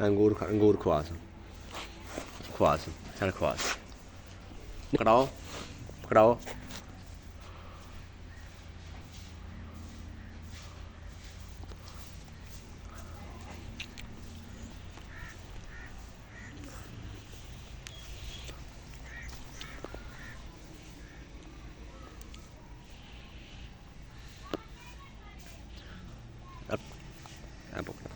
अंगूर खवास खवास चल खवास पकड़ाओ पकड़ाओ अब पकड़ा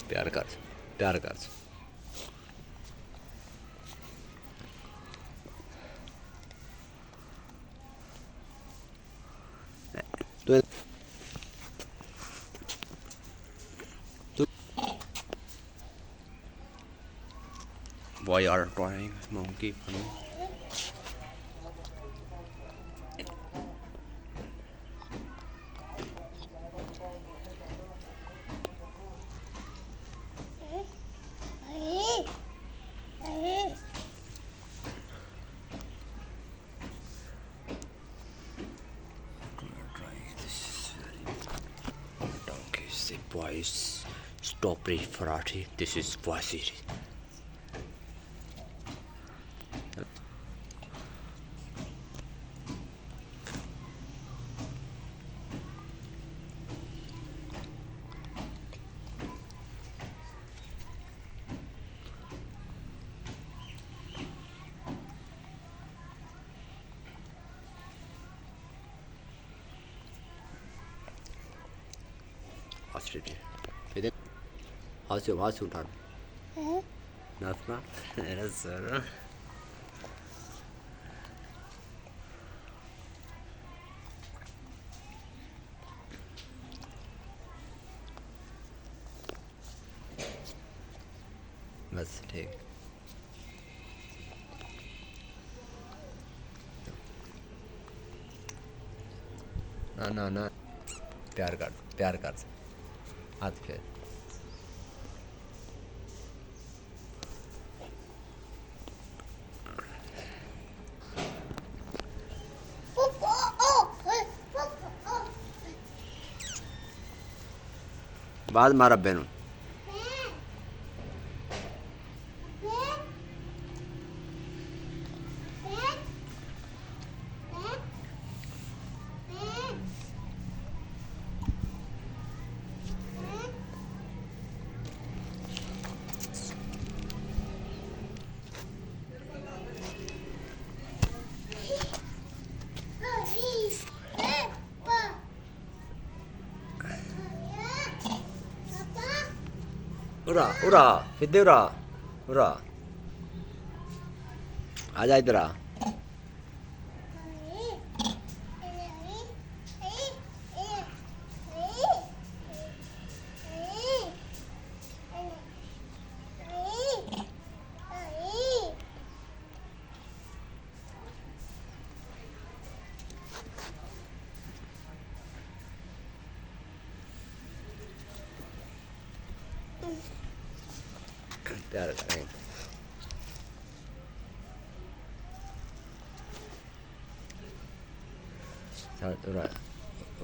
प्यार कर तो Why are trying monkey funny? Donkey say boys stop referring. This is Waziri. Australia. Then how's your turn? Nothing. Yes, sir. बस ठीक ना प्यार कर हाथ फेर बाद मारा बेनू उरा फिदे उरा आजा इधर आ प्यार करें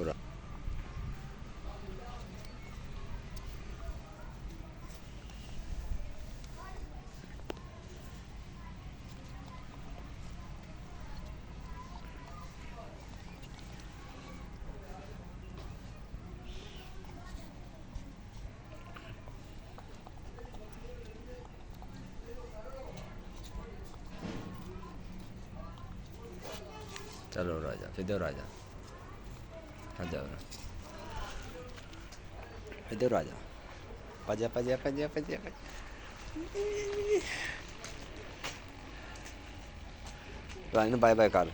उरा चलो राजा फिदे राजा फिदे राजा पजा रानी बाय बाय कर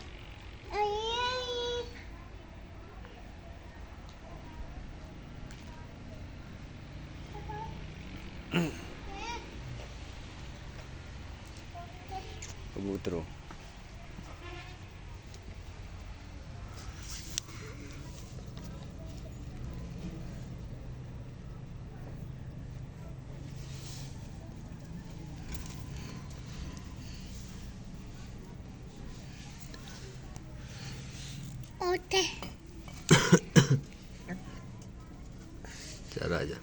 कबूतरों ਰਾਜਾ